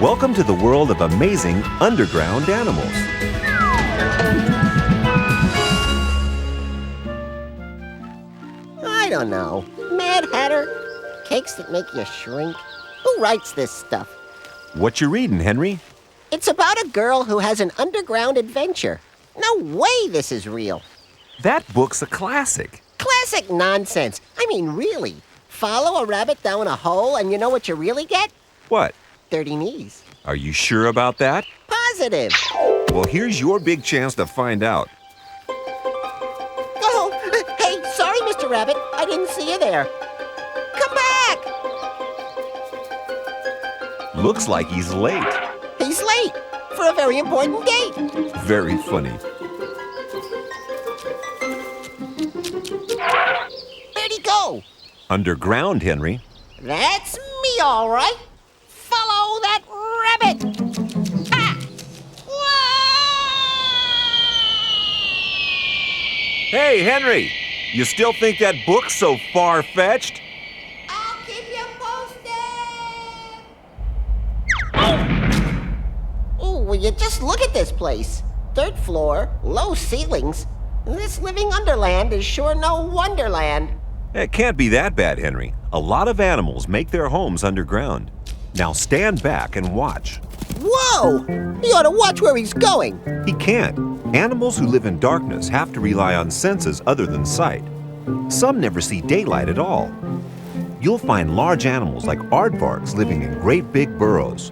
Welcome to the world of amazing underground animals. I don't know. Mad Hatter? Cakes that make you shrink? Who writes this stuff? What you reading, Henry? It's about a girl who has an underground adventure. No way this is real. That book's a classic. Classic nonsense. I mean, really. Follow a rabbit down a hole and you know what you really get? What? Dirty knees. Are you sure about that? Positive. Well, here's your big chance to find out. Oh, hey, sorry, Mr. Rabbit. I didn't see you there. Come back! Looks like he's late. He's late for a very important date. Very funny. Where'd he go? Underground, Henry. That's me, all right. Follow that rabbit. Ha! Hey, Henry! You still think that book's so far-fetched? I'll keep you posted. Oh, will you just look at this place? Third floor, low ceilings. This living underland is sure no wonderland. It can't be that bad, Henry. A lot of animals make their homes underground. Now stand back and watch. Whoa! He ought to watch where he's going. He can't. Animals who live in darkness have to rely on senses other than sight. Some never see daylight at all. You'll find large animals like aardvarks living in great big burrows.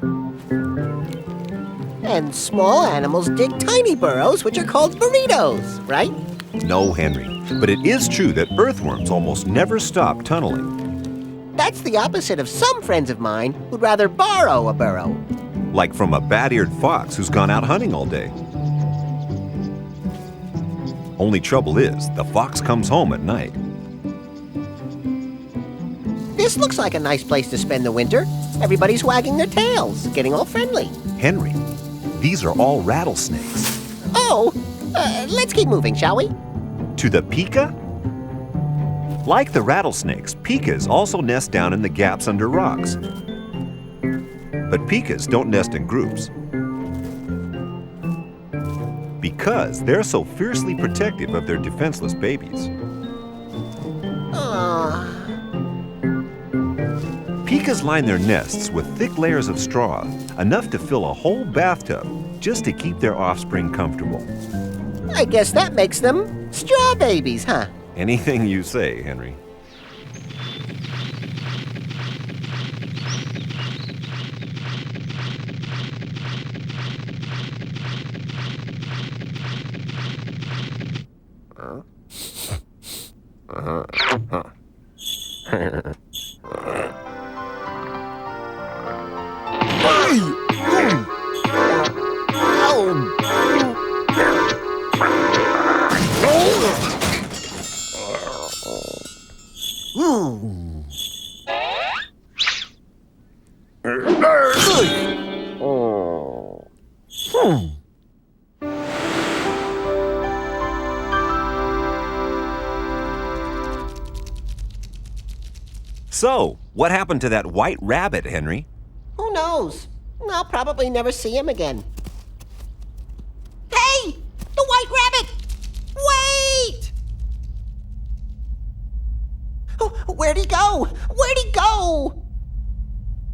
And small animals dig tiny burrows, which are called burritos, right? No, Henry, but it is true that earthworms almost never stop tunneling. That's the opposite of some friends of mine who'd rather borrow a burrow. Like from a bat-eared fox who's gone out hunting all day. Only trouble is, the fox comes home at night. This looks like a nice place to spend the winter. Everybody's wagging their tails, getting all friendly. Henry, these are all rattlesnakes. Oh, let's keep moving, shall we? To the pika? Like the rattlesnakes, pikas also nest down in the gaps under rocks. But pikas don't nest in groups because they're so fiercely protective of their defenseless babies. Pikas line their nests with thick layers of straw, enough to fill a whole bathtub just to keep their offspring comfortable. I guess that makes them straw babies, huh? Anything you say, Henry. So, what happened to that white rabbit, Henry? Who knows? I'll probably never see him again. Hey! The white rabbit! Wait! Oh, where'd he go? Where'd he go?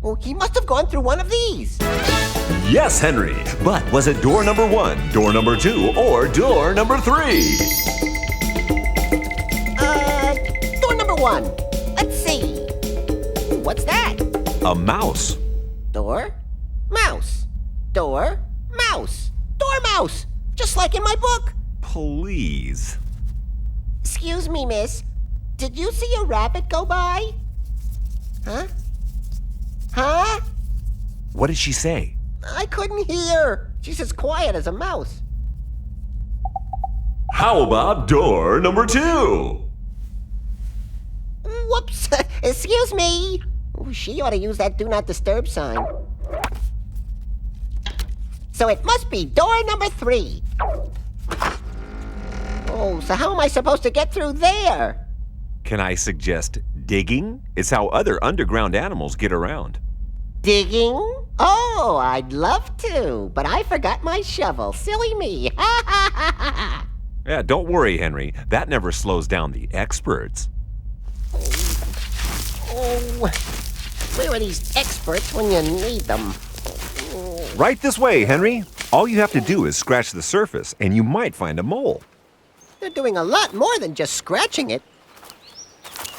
Oh, he must have gone through one of these. Yes, Henry. But was it door number 1, door number 2, or door number 3? Door number 1. Let's see. What's that? A mouse. Door, mouse. Door, mouse. Dormouse! Just like in my book. Please. Excuse me, miss. Did you see a rabbit go by? Huh? Huh? What did she say? I couldn't hear. She's as quiet as a mouse. How about door number 2? Whoops. Excuse me. Ooh, she ought to use that do not disturb sign. So it must be door number 3. Oh, so how am I supposed to get through there? Can I suggest digging? It's how other underground animals get around. Digging? Oh, I'd love to, but I forgot my shovel. Silly me. Ha ha ha ha ha. Yeah, don't worry, Henry. That never slows down the experts. Oh, where are these experts when you need them? Right this way, Henry. All you have to do is scratch the surface, and you might find a mole. They're doing a lot more than just scratching it.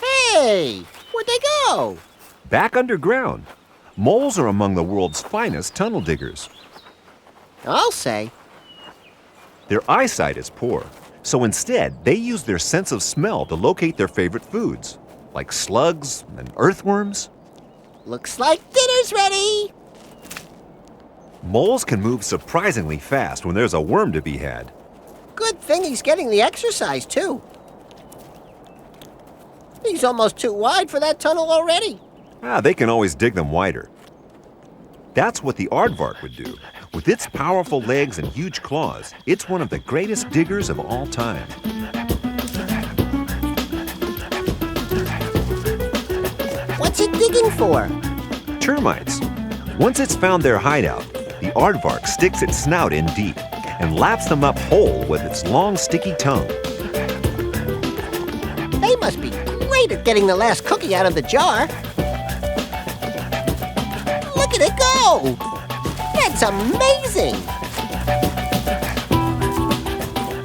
Hey, where'd they go? Back underground. Moles are among the world's finest tunnel diggers. I'll say. Their eyesight is poor, so instead they use their sense of smell to locate their favorite foods, like slugs and earthworms. Looks like dinner's ready. Moles can move surprisingly fast when there's a worm to be had. Good thing he's getting the exercise, too. He's almost too wide for that tunnel already. They can always dig them wider. That's what the aardvark would do. With its powerful legs and huge claws, it's one of the greatest diggers of all time. What's it digging for? Termites. Once it's found their hideout, the aardvark sticks its snout in deep and laps them up whole with its long, sticky tongue. They must be great at getting the last cookie out of the jar. Look at it go! That's amazing!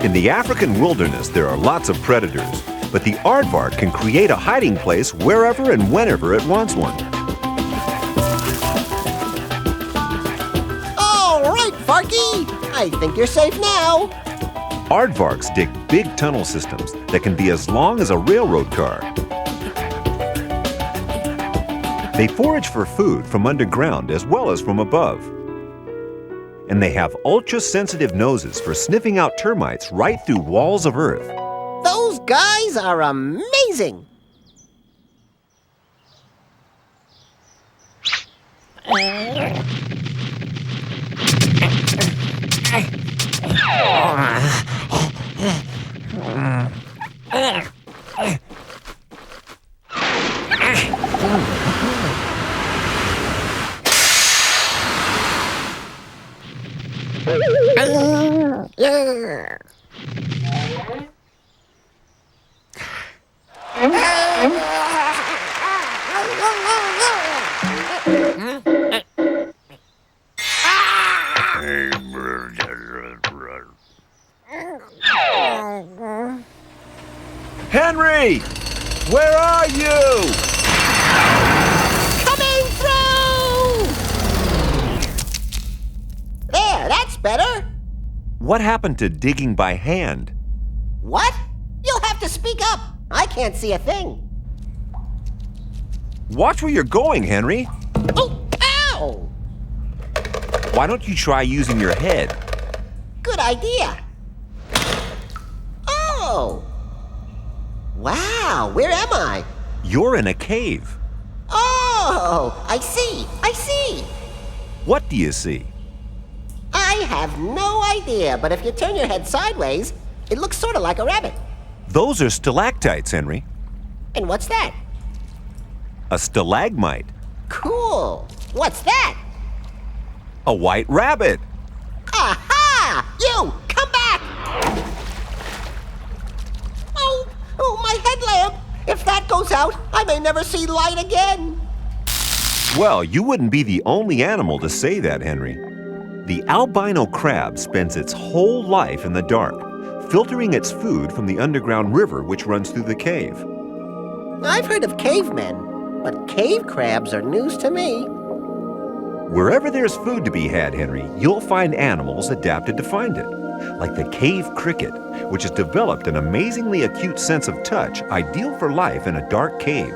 In the African wilderness, there are lots of predators, but the aardvark can create a hiding place wherever and whenever it wants one. All right, Varky! I think you're safe now. Aardvarks dig big tunnel systems that can be as long as a railroad car. They forage for food from underground as well as from above. And they have ultra-sensitive noses for sniffing out termites right through walls of earth. Those guys are amazing! Henry! Where are you? Coming through! There, that's better. What happened to digging by hand? What? You'll have to speak up. I can't see a thing. Watch where you're going, Henry. Oh, ow! Why don't you try using your head? Good idea. Oh! Wow, where am I? You're in a cave. Oh, I see, I see. What do you see? I have no idea, but if you turn your head sideways, it looks sort of like a rabbit. Those are stalactites, Henry. And what's that? A stalagmite. Cool. What's that? A white rabbit. Aha! You, come back! Oh, my headlamp! If that goes out, I may never see light again. Well, you wouldn't be the only animal to say that, Henry. The albino crab spends its whole life in the dark, filtering its food from the underground river which runs through the cave. I've heard of cavemen, but cave crabs are news to me. Wherever there's food to be had, Henry, you'll find animals adapted to find it, like the cave cricket, which has developed an amazingly acute sense of touch ideal for life in a dark cave.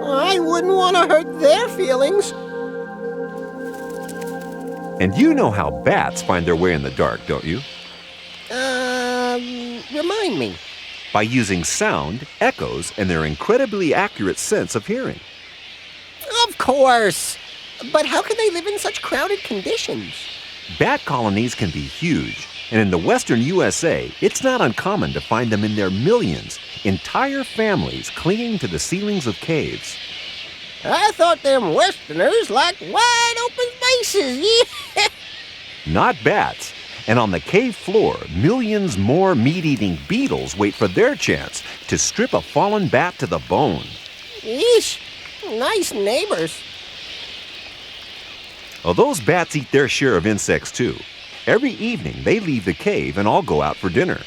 I wouldn't want to hurt their feelings. And you know how bats find their way in the dark, don't you? Remind me. By using sound, echoes, and their incredibly accurate sense of hearing. Of course. But how can they live in such crowded conditions? Bat colonies can be huge, and in the western USA, it's not uncommon to find them in their millions, entire families clinging to the ceilings of caves. I thought them Westerners liked wide open spaces. Yeah. Not bats. And on the cave floor, millions more meat-eating beetles wait for their chance to strip a fallen bat to the bone. Yeesh, nice neighbors. Well, those bats eat their share of insects too. Every evening, they leave the cave and all go out for dinner.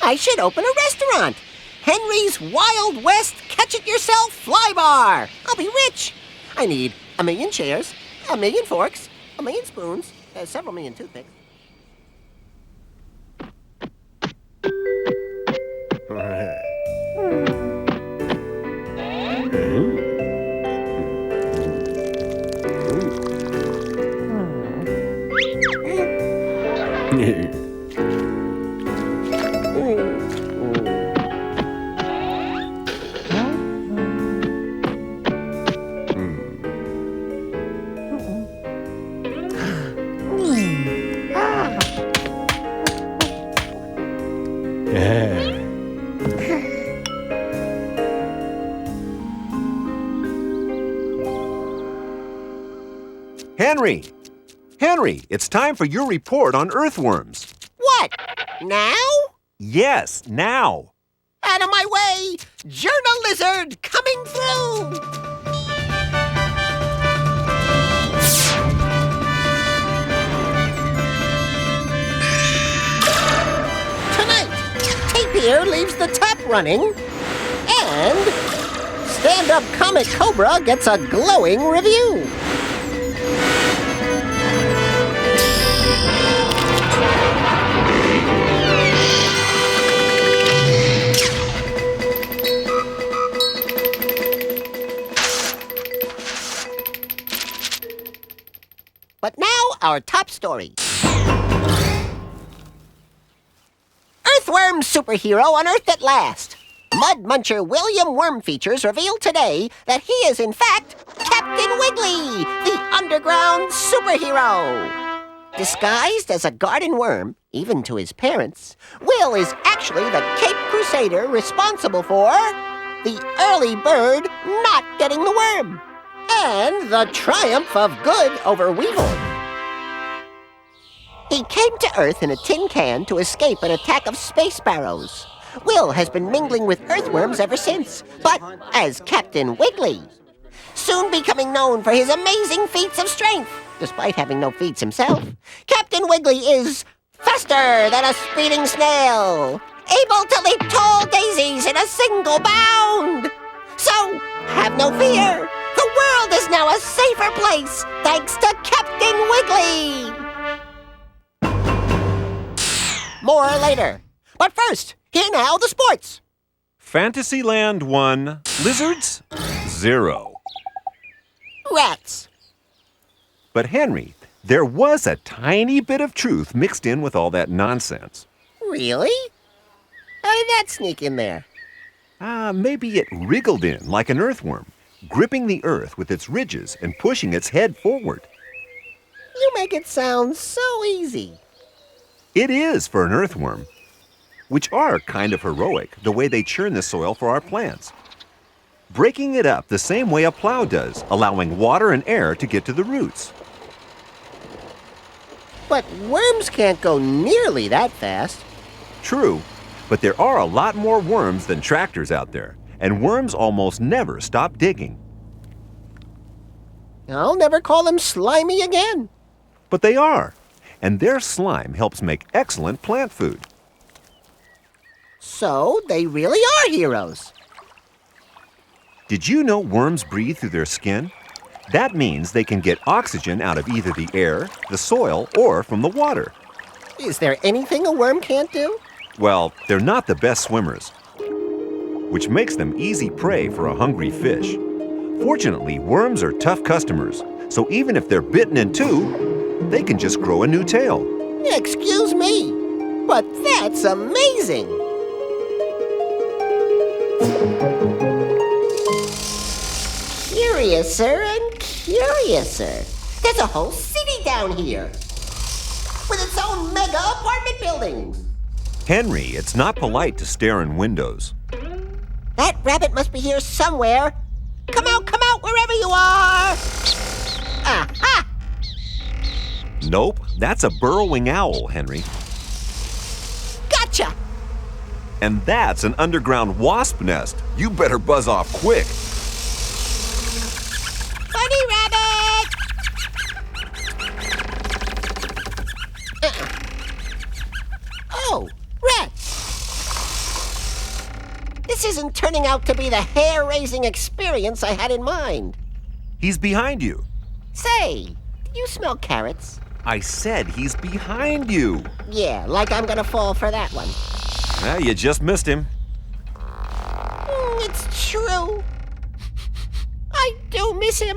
I should open a restaurant. Henry's Wild West Catch-It-Yourself Fly Bar. I'll be rich. I need 1,000,000 chairs, 1,000,000 forks, 1,000,000 spoons, several million toothpicks. Henry, it's time for your report on earthworms. What? Now? Yes, now. Out of my way! Journal lizard coming through! Tonight, Tapir leaves the tap running, and stand-up Comet Cobra gets a glowing review. But now, our top story. Earthworm superhero unearthed at last. Mud Muncher William Worm Features revealed today that he is in fact Captain Wiggly, the underground superhero. Disguised as a garden worm, even to his parents, Will is actually the Cape Crusader responsible for the early bird not getting the worm, and the triumph of good over evil. He came to Earth in a tin can to escape an attack of space sparrows. Will has been mingling with earthworms ever since, but as Captain Wiggly, soon becoming known for his amazing feats of strength. Despite having no feats himself, Captain Wiggly is faster than a speeding snail, able to leap tall daisies in a single bound. So, have no fear. The world is now a safer place thanks to Captain Wiggly. More later. But first, here now the sports. Fantasyland 1, lizards 0. Rats. But Henry, there was a tiny bit of truth mixed in with all that nonsense. Really? How did that sneak in there? Maybe it wriggled in like an earthworm, gripping the earth with its ridges and pushing its head forward. You make it sound so easy. It is for an earthworm, which are kind of heroic, the way they churn the soil for our plants. Breaking it up the same way a plow does, allowing water and air to get to the roots. But worms can't go nearly that fast. True, but there are a lot more worms than tractors out there, and worms almost never stop digging. I'll never call them slimy again. But they are, and their slime helps make excellent plant food. So they really are heroes. Did you know worms breathe through their skin? That means they can get oxygen out of either the air, the soil, or from the water. Is there anything a worm can't do? Well, they're not the best swimmers, which makes them easy prey for a hungry fish. Fortunately, worms are tough customers, so even if they're bitten in two, they can just grow a new tail. Excuse me, but that's amazing! Curiouser and curiouser. There's a whole city down here with its own mega apartment buildings. Henry, it's not polite to stare in windows. That rabbit must be here somewhere. Come out, out wherever you are! Aha! Nope, that's a burrowing owl, Henry. Gotcha! And that's an underground wasp nest. You better buzz off quick. Bunny rabbit! Oh, rats! This isn't turning out to be the hair-raising experience I had in mind. He's behind you. Say, do you smell carrots? I said he's behind you. Yeah, like I'm gonna fall for that one. Well, you just missed him. It's true. I do miss him.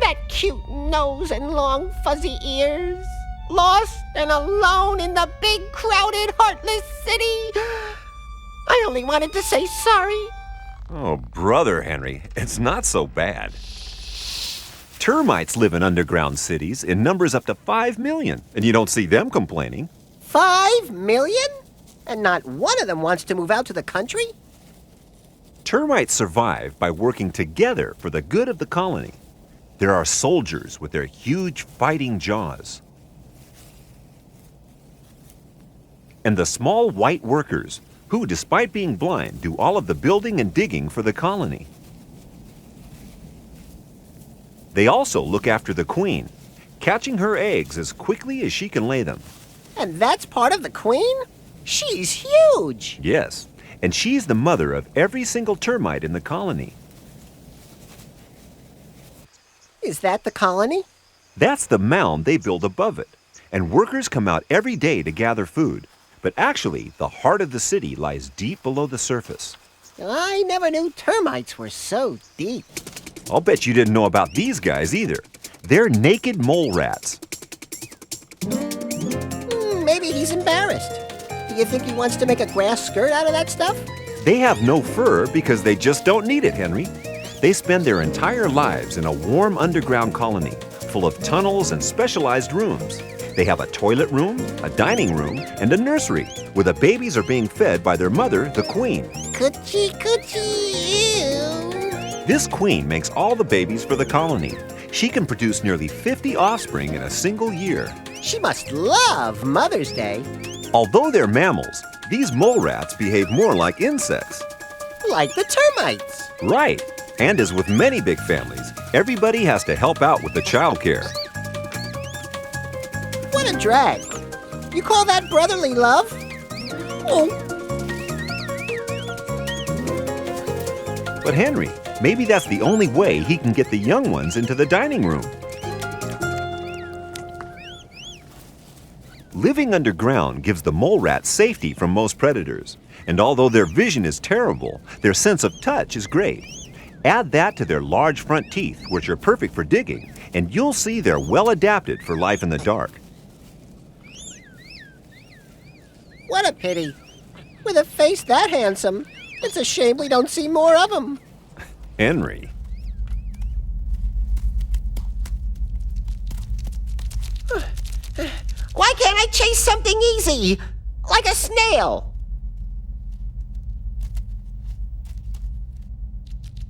That cute nose and long fuzzy ears. Lost and alone in the big, crowded, heartless city. I only wanted to say sorry. Oh, brother Henry, it's not so bad. Termites live in underground cities in numbers up to 5 million, and you don't see them complaining. 5 million? And not one of them wants to move out to the country? Termites survive by working together for the good of the colony. There are soldiers with their huge fighting jaws. And the small white workers who, despite being blind, do all of the building and digging for the colony. They also look after the queen, catching her eggs as quickly as she can lay them. And that's part of the queen? She's huge! Yes, and she's the mother of every single termite in the colony. Is that the colony? That's the mound they build above it, and workers come out every day to gather food. But actually, the heart of the city lies deep below the surface. I never knew termites were so deep. I'll bet you didn't know about these guys either. They're naked mole rats. Maybe he's embarrassed. Do you think he wants to make a grass skirt out of that stuff? They have no fur because they just don't need it, Henry. They spend their entire lives in a warm underground colony full of tunnels and specialized rooms. They have a toilet room, a dining room, and a nursery where the babies are being fed by their mother, the queen. Coochie, coochie, ew. This queen makes all the babies for the colony. She can produce nearly 50 offspring in a single year. She must love Mother's Day. Although they're mammals, these mole rats behave more like insects. Like the termites. Right. And as with many big families, everybody has to help out with the childcare. What a drag. You call that brotherly love? Oh. But Henry, maybe that's the only way he can get the young ones into the dining room. Living underground gives the mole rat safety from most predators. And although their vision is terrible, their sense of touch is great. Add that to their large front teeth, which are perfect for digging, and you'll see they're well adapted for life in the dark. What a pity. With a face that handsome, it's a shame we don't see more of him. Henry. Why can't I chase something easy? Like a snail.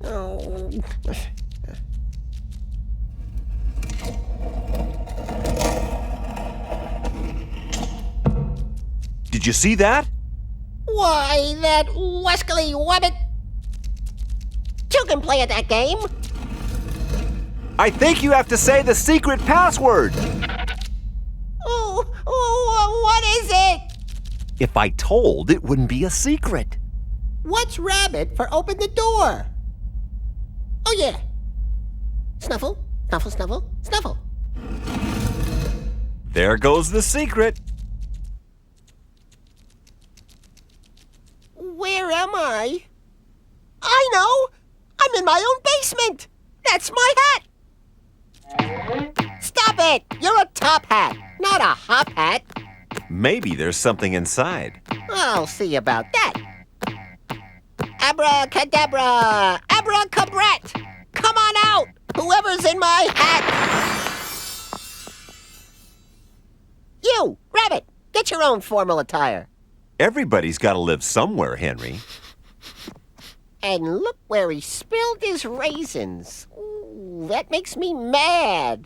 Oh. Did you see that? Why, that wascally wabbit. Two can play at that game. I think you have to say the secret password. Oh, what is it? If I told, it wouldn't be a secret. What's rabbit for open the door? Oh, yeah. Snuffle, snuffle, snuffle, snuffle. There goes the secret. Where am I? I know! I'm in my own basement! That's my hat! Stop it! You're a top hat, not a hop hat. Maybe there's something inside. I'll see about that. Abracadabra! Abracabrat! Come on out! Whoever's in my hat! You, Rabbit, get your own formal attire. Everybody's got to live somewhere, Henry. And look where he spilled his raisins. that makes me mad.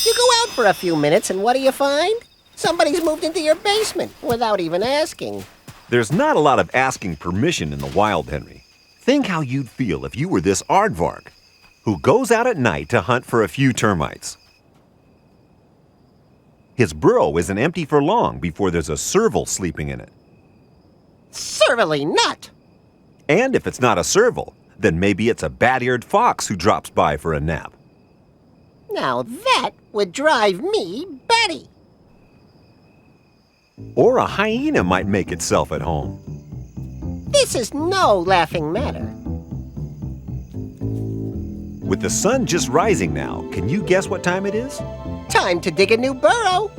You go out for a few minutes and what do you find? Somebody's moved into your basement without even asking. There's not a lot of asking permission in the wild, Henry. Think how you'd feel if you were this aardvark who goes out at night to hunt for a few termites. His burrow isn't empty for long before there's a serval sleeping in it. Servally nut! And if it's not a serval, then maybe it's a bat-eared fox who drops by for a nap. Now that would drive me batty. Or a hyena might make itself at home. This is no laughing matter. With the sun just rising now, can you guess what time it is? Time to dig a new burrow.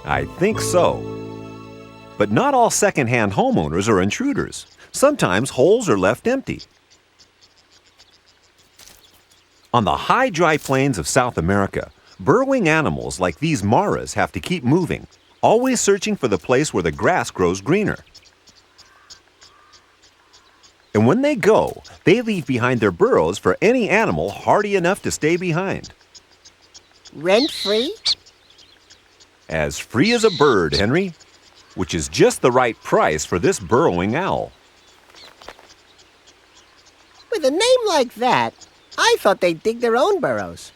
I think so. But not all second-hand homeowners are intruders. Sometimes holes are left empty. On the high, dry plains of South America, burrowing animals like these maras have to keep moving, always searching for the place where the grass grows greener. And when they go, they leave behind their burrows for any animal hardy enough to stay behind. Rent-free? As free as a bird, Henry, which is just the right price for this burrowing owl. With a name like that, I thought they'd dig their own burrows.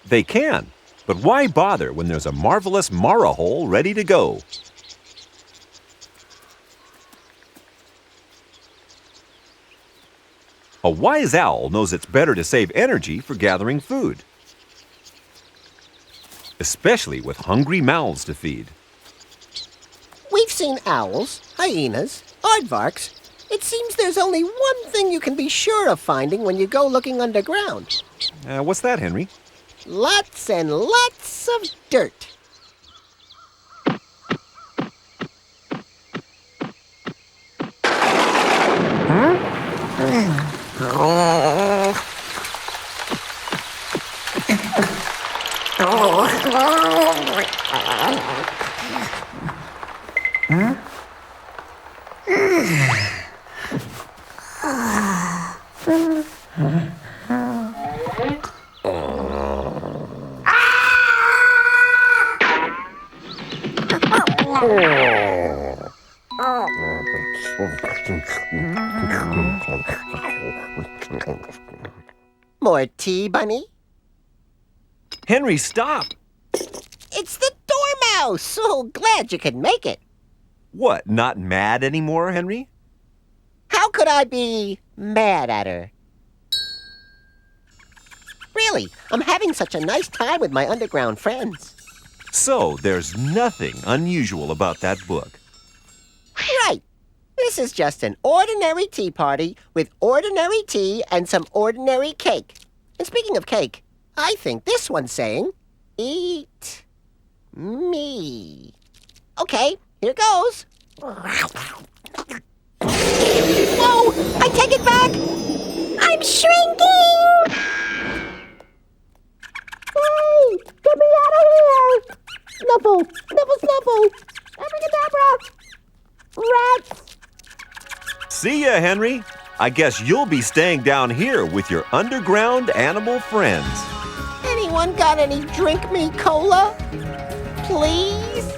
They can, but why bother when there's a marvelous mara hole ready to go? A wise owl knows it's better to save energy for gathering food, especially with hungry mouths to feed. We've seen owls, hyenas, aardvarks. It seems there's only one thing you can be sure of finding when you go looking underground. What's that, Henry? Lots and lots of dirt. More tea, Bunny? Henry, stop! It's the dormouse! So glad you could make it. What, not mad anymore, Henry? How could I be mad at her? Really, I'm having such a nice time with my underground friends. So, there's nothing unusual about that book. Right. This is just an ordinary tea party with ordinary tea and some ordinary cake. And speaking of cake, I think this one's saying, eat me. Okay, here goes. Whoa! I take it back! I'm shrinking! Hey! Get me out of here! Snuffle! Snuffle, snuffle! Abracadabra! Rats! See ya, Henry. I guess you'll be staying down here with your underground animal friends. Anyone got any drink me cola? Please?